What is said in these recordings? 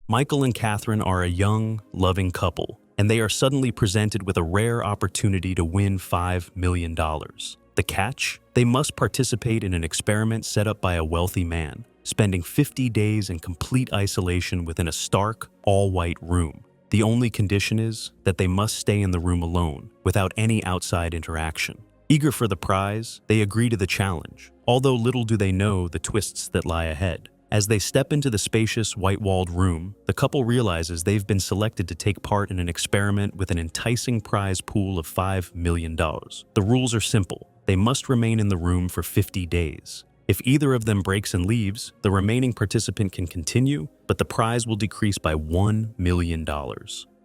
Michael and Catherine are a young, loving couple, and they are suddenly presented with a rare opportunity to win $5 million. The catch? They must participate in an experiment set up by a wealthy man, spending 50 days in complete isolation within a stark, all-white room. The only condition is that they must stay in the room alone, without any outside interaction. Eager for the prize, they agree to the challenge, although little do they know the twists that lie ahead. As they step into the spacious, white-walled room, the couple realizes they've been selected to take part in an experiment with an enticing prize pool of $5 million. The rules are simple. They must remain in the room for 50 days. If either of them breaks and leaves, the remaining participant can continue, but the prize will decrease by $1 million.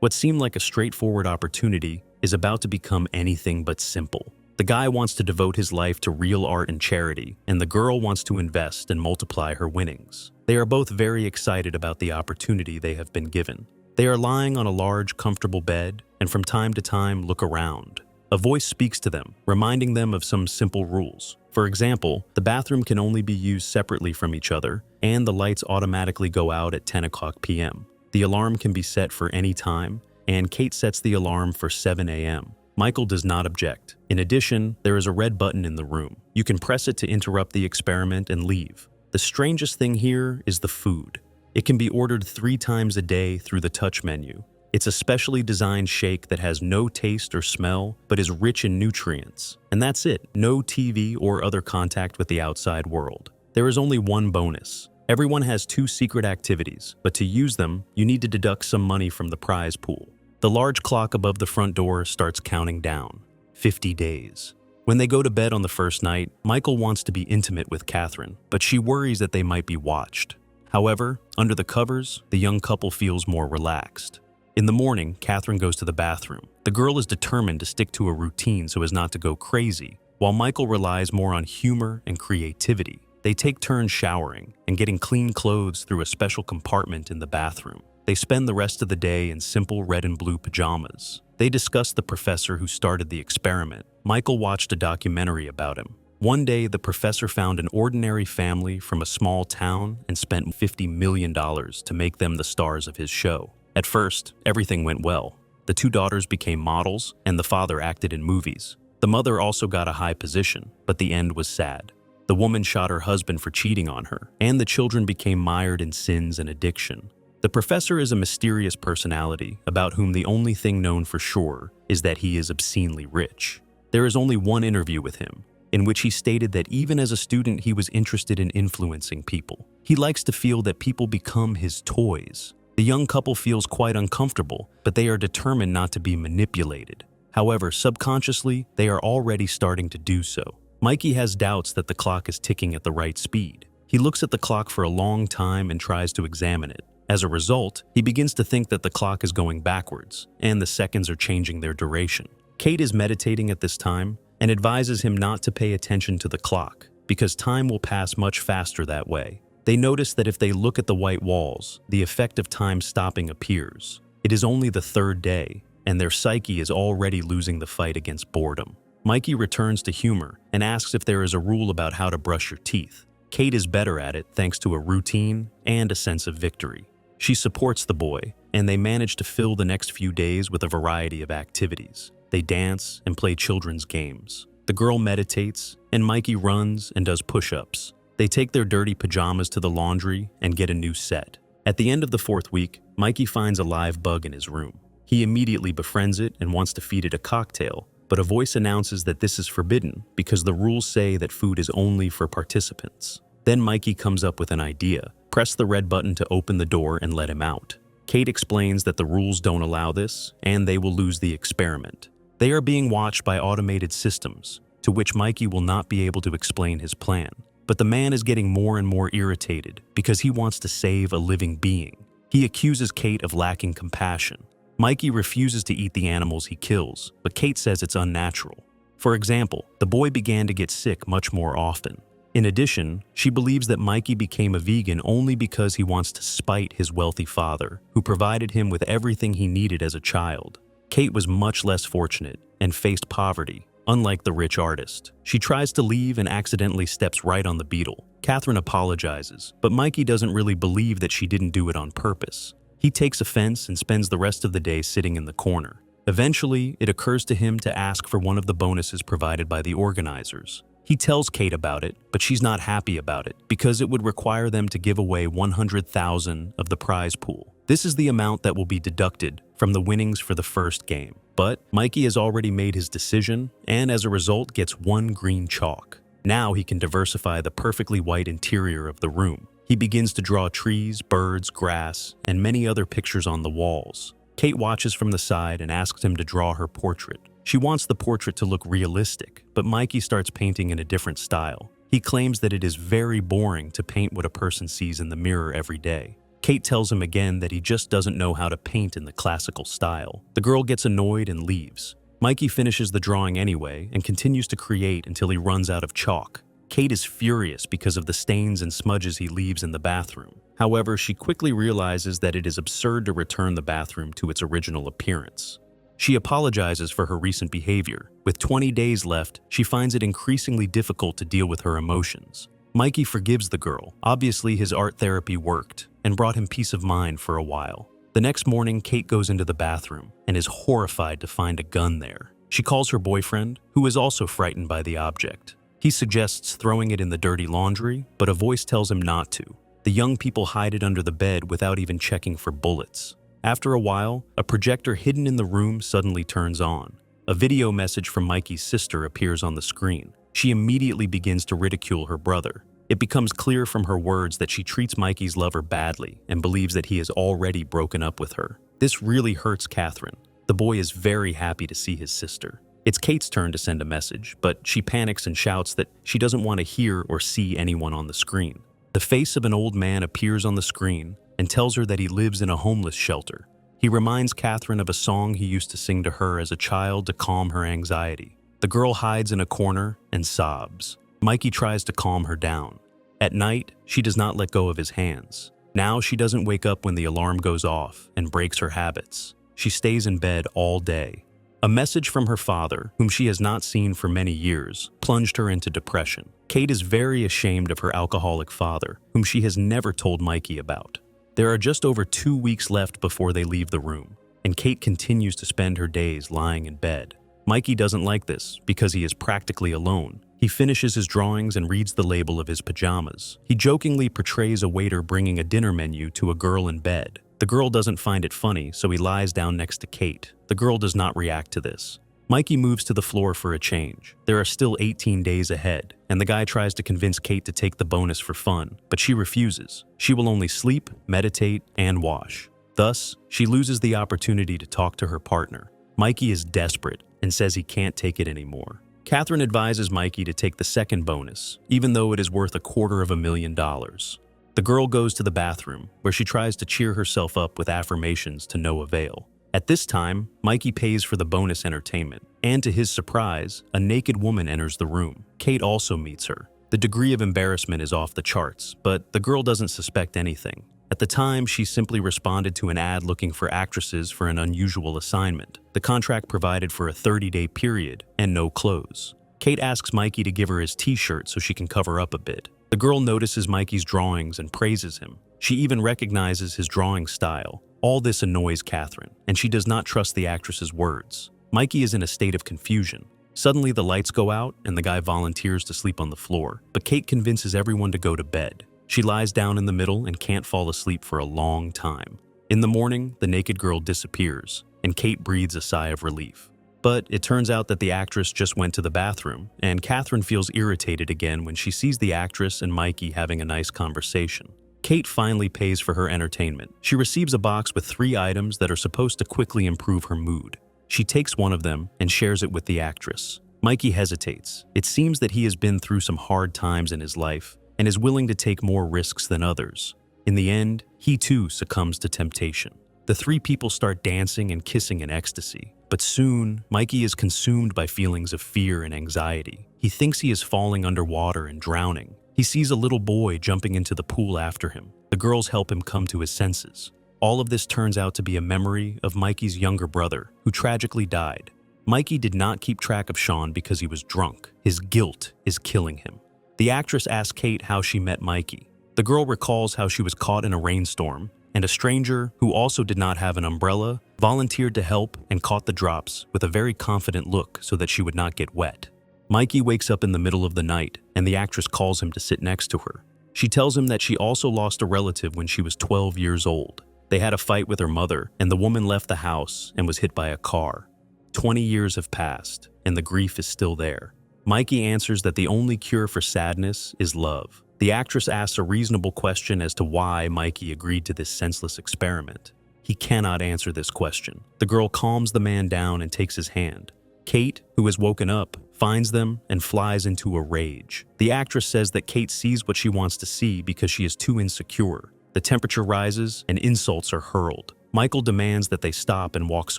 What seemed like a straightforward opportunity is about to become anything but simple. The guy wants to devote his life to real art and charity, and the girl wants to invest and multiply her winnings. They are both very excited about the opportunity they have been given. They are lying on a large, comfortable bed, and from time to time look around. A voice speaks to them, reminding them of some simple rules. For example, the bathroom can only be used separately from each other, and the lights automatically go out at 10 o'clock p.m. The alarm can be set for any time, and Kate sets the alarm for 7 a.m. Michael does not object. In addition, there is a red button in the room. You can press it to interrupt the experiment and leave. The strangest thing here is the food. It can be ordered 3 times a day through the touch menu. It's a specially designed shake that has no taste or smell, but is rich in nutrients. And that's it, no TV or other contact with the outside world. There is only one bonus. Everyone has 2 secret activities, but to use them, you need to deduct some money from the prize pool. The large clock above the front door starts counting down. 50 days. When they go to bed on the first night, Michael wants to be intimate with Catherine, but she worries that they might be watched. However, under the covers, the young couple feels more relaxed. In the morning, Catherine goes to the bathroom. The girl is determined to stick to a routine so as not to go crazy, while Michael relies more on humor and creativity. They take turns showering and getting clean clothes through a special compartment in the bathroom. They spend the rest of the day in simple red and blue pajamas. They discuss the professor who started the experiment. Michael watched a documentary about him. One day, the professor found an ordinary family from a small town and spent $50 million to make them the stars of his show. At first, everything went well. The 2 daughters became models, and the father acted in movies. The mother also got a high position, but the end was sad. The woman shot her husband for cheating on her, and the children became mired in sins and addiction. The professor is a mysterious personality about whom the only thing known for sure is that he is obscenely rich. There is only one interview with him, in which he stated that even as a student he was interested in influencing people. He likes to feel that people become his toys. The young couple feels quite uncomfortable, but they are determined not to be manipulated. However, subconsciously, they are already starting to do so. Mikey has doubts that the clock is ticking at the right speed. He looks at the clock for a long time and tries to examine it. As a result, he begins to think that the clock is going backwards, and the seconds are changing their duration. Kate is meditating at this time and advises him not to pay attention to the clock, because time will pass much faster that way. They notice that if they look at the white walls, the effect of time stopping appears. It is only the 3rd day, and their psyche is already losing the fight against boredom. Mikey returns to humor and asks if there is a rule about how to brush your teeth. Kate is better at it thanks to a routine and a sense of victory. She supports the boy, and they manage to fill the next few days with a variety of activities. They dance and play children's games. The girl meditates, and Mikey runs and does push-ups. They take their dirty pajamas to the laundry and get a new set. At the end of the 4th week, Mikey finds a live bug in his room. He immediately befriends it and wants to feed it a cocktail, but a voice announces that this is forbidden because the rules say that food is only for participants. Then Mikey comes up with an idea. Press the red button to open the door and let him out. Kate explains that the rules don't allow this, and they will lose the experiment. They are being watched by automated systems, to which Mikey will not be able to explain his plan. But the man is getting more and more irritated because he wants to save a living being. He accuses Kate of lacking compassion. Mikey refuses to eat the animals he kills, but Kate says it's unnatural. For example, the boy began to get sick much more often. In addition, she believes that Mikey became a vegan only because he wants to spite his wealthy father, who provided him with everything he needed as a child. Kate was much less fortunate and faced poverty, unlike the rich artist. She tries to leave and accidentally steps right on the beetle. Catherine apologizes, but Mikey doesn't really believe that she didn't do it on purpose. He takes offense and spends the rest of the day sitting in the corner. Eventually, it occurs to him to ask for one of the bonuses provided by the organizers. He tells Kate about it, but she's not happy about it because it would require them to give away 100,000 of the prize pool. This is the amount that will be deducted from the winnings for the first game. But Mikey has already made his decision and as a result gets 1 green chalk. Now he can diversify the perfectly white interior of the room. He begins to draw trees, birds, grass, and many other pictures on the walls. Kate watches from the side and asks him to draw her portrait. She wants the portrait to look realistic, but Mikey starts painting in a different style. He claims that it is very boring to paint what a person sees in the mirror every day. Kate tells him again that he just doesn't know how to paint in the classical style. The girl gets annoyed and leaves. Mikey finishes the drawing anyway and continues to create until he runs out of chalk. Kate is furious because of the stains and smudges he leaves in the bathroom. However, she quickly realizes that it is absurd to return the bathroom to its original appearance. She apologizes for her recent behavior. With 20 days left, she finds it increasingly difficult to deal with her emotions. Mikey forgives the girl. Obviously, his art therapy worked and brought him peace of mind for a while. The next morning, Kate goes into the bathroom and is horrified to find a gun there. She calls her boyfriend, who is also frightened by the object. He suggests throwing it in the dirty laundry, but a voice tells him not to. The young people hide it under the bed without even checking for bullets. After a while, a projector hidden in the room suddenly turns on. A video message from Mikey's sister appears on the screen. She immediately begins to ridicule her brother. It becomes clear from her words that she treats Mikey's lover badly and believes that he has already broken up with her. This really hurts Catherine. The boy is very happy to see his sister. It's Kate's turn to send a message, but she panics and shouts that she doesn't want to hear or see anyone on the screen. The face of an old man appears on the screen and tells her that he lives in a homeless shelter. He reminds Catherine of a song he used to sing to her as a child to calm her anxiety. The girl hides in a corner and sobs. Mikey tries to calm her down. At night, she does not let go of his hands. Now she doesn't wake up when the alarm goes off and breaks her habits. She stays in bed all day. A message from her father, whom she has not seen for many years, plunged her into depression. Kate is very ashamed of her alcoholic father, whom she has never told Mikey about. There are just over 2 weeks left before they leave the room, and Kate continues to spend her days lying in bed. Mikey doesn't like this because he is practically alone. He finishes his drawings and reads the label of his pajamas. He jokingly portrays a waiter bringing a dinner menu to a girl in bed. The girl doesn't find it funny, so he lies down next to Kate. The girl does not react to this. Mikey moves to the floor for a change. There are still 18 days ahead, and the guy tries to convince Kate to take the bonus for fun, but she refuses. She will only sleep, meditate, and wash. Thus, she loses the opportunity to talk to her partner. Mikey is desperate and says he can't take it anymore. Catherine advises Mikey to take the second bonus, even though it is worth $250,000. The girl goes to the bathroom, where she tries to cheer herself up with affirmations to no avail. At this time, Mikey pays for the bonus entertainment, and to his surprise, a naked woman enters the room. Kate also meets her. The degree of embarrassment is off the charts, but the girl doesn't suspect anything. At the time, she simply responded to an ad looking for actresses for an unusual assignment. The contract provided for a 30-day period and no clothes. Kate asks Mikey to give her his t-shirt so she can cover up a bit. The girl notices Mikey's drawings and praises him. She even recognizes his drawing style. All this annoys Catherine, and she does not trust the actress's words. Mikey is in a state of confusion. Suddenly, the lights go out and the guy volunteers to sleep on the floor, but Kate convinces everyone to go to bed. She lies down in the middle and can't fall asleep for a long time. In the morning, the naked girl disappears, and Kate breathes a sigh of relief. But it turns out that the actress just went to the bathroom, and Catherine feels irritated again when she sees the actress and Mikey having a nice conversation. Kate finally pays for her entertainment. She receives a box with 3 items that are supposed to quickly improve her mood. She takes one of them and shares it with the actress. Mikey hesitates. It seems that he has been through some hard times in his life and is willing to take more risks than others. In the end, he too succumbs to temptation. The 3 people start dancing and kissing in ecstasy. But soon, Mikey is consumed by feelings of fear and anxiety. He thinks he is falling underwater and drowning. He sees a little boy jumping into the pool after him. The girls help him come to his senses. All of this turns out to be a memory of Mikey's younger brother, who tragically died. Mikey did not keep track of Sean because he was drunk. His guilt is killing him. The actress asks Kate how she met Mikey. The girl recalls how she was caught in a rainstorm and a stranger, who also did not have an umbrella, volunteered to help and caught the drops with a very confident look so that she would not get wet. Mikey wakes up in the middle of the night, and the actress calls him to sit next to her. She tells him that she also lost a relative when she was 12 years old. They had a fight with her mother, and the woman left the house and was hit by a car. 20 years have passed, and the grief is still there. Mikey answers that the only cure for sadness is love. The actress asks a reasonable question as to why Mikey agreed to this senseless experiment. He cannot answer this question. The girl calms the man down and takes his hand. Kate, who has woken up, finds them and flies into a rage. The actress says that Kate sees what she wants to see because she is too insecure. The temperature rises and insults are hurled. Michael demands that they stop and walks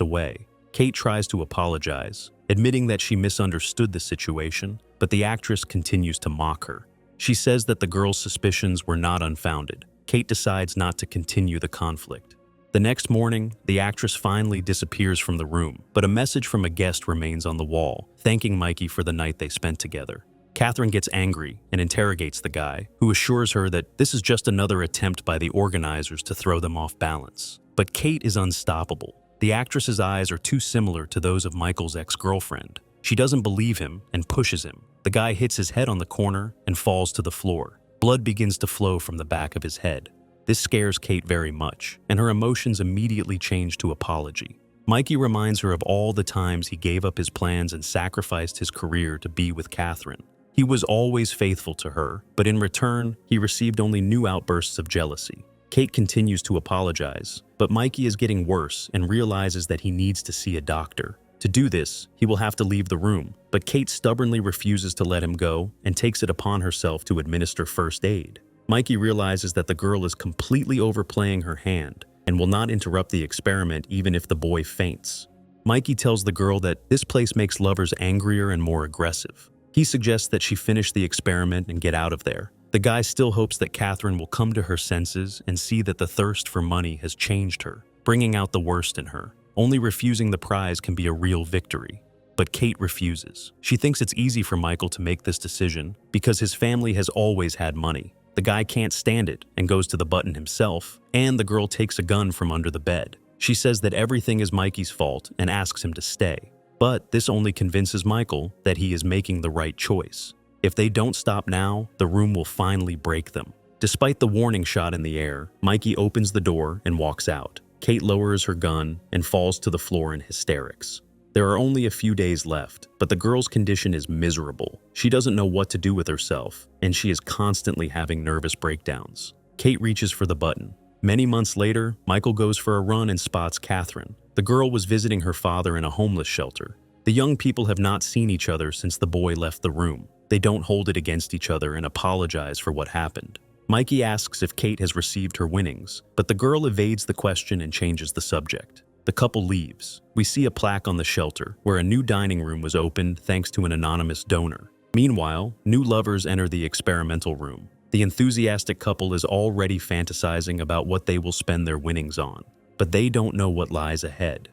away. Kate tries to apologize, admitting that she misunderstood the situation, but the actress continues to mock her. She says that the girl's suspicions were not unfounded. Kate decides not to continue the conflict. The next morning, the actress finally disappears from the room, but a message from a guest remains on the wall, thanking Mikey for the night they spent together. Catherine gets angry and interrogates the guy, who assures her that this is just another attempt by the organizers to throw them off balance. But Kate is unstoppable. The actress's eyes are too similar to those of Michael's ex-girlfriend. She doesn't believe him and pushes him. The guy hits his head on the corner and falls to the floor. Blood begins to flow from the back of his head. This scares Kate very much, and her emotions immediately change to apology. Mikey reminds her of all the times he gave up his plans and sacrificed his career to be with Catherine. He was always faithful to her, but in return, he received only new outbursts of jealousy. Kate continues to apologize, but Mikey is getting worse and realizes that he needs to see a doctor. To do this, he will have to leave the room, but Kate stubbornly refuses to let him go and takes it upon herself to administer first aid. Mikey realizes that the girl is completely overplaying her hand and will not interrupt the experiment even if the boy faints. Mikey tells the girl that this place makes lovers angrier and more aggressive. He suggests that she finish the experiment and get out of there. The guy still hopes that Catherine will come to her senses and see that the thirst for money has changed her, bringing out the worst in her. Only refusing the prize can be a real victory. But Kate refuses. She thinks it's easy for Michael to make this decision because his family has always had money. The guy can't stand it and goes to the button himself, and the girl takes a gun from under the bed. She says that everything is Mikey's fault and asks him to stay. But this only convinces Michael that he is making the right choice. If they don't stop now, the room will finally break them. Despite the warning shot in the air, Mikey opens the door and walks out. Kate lowers her gun and falls to the floor in hysterics. There are only a few days left, but the girl's condition is miserable. She doesn't know what to do with herself, and she is constantly having nervous breakdowns. Kate reaches for the button. Many months later, Michael goes for a run and spots Catherine. The girl was visiting her father in a homeless shelter. The young people have not seen each other since the boy left the room. They don't hold it against each other and apologize for what happened. Mikey asks if Kate has received her winnings, but the girl evades the question and changes the subject. The couple leaves. We see a plaque on the shelter where a new dining room was opened thanks to an anonymous donor. Meanwhile, new lovers enter the experimental room. The enthusiastic couple is already fantasizing about what they will spend their winnings on, but they don't know what lies ahead.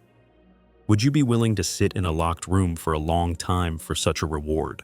Would you be willing to sit in a locked room for a long time for such a reward?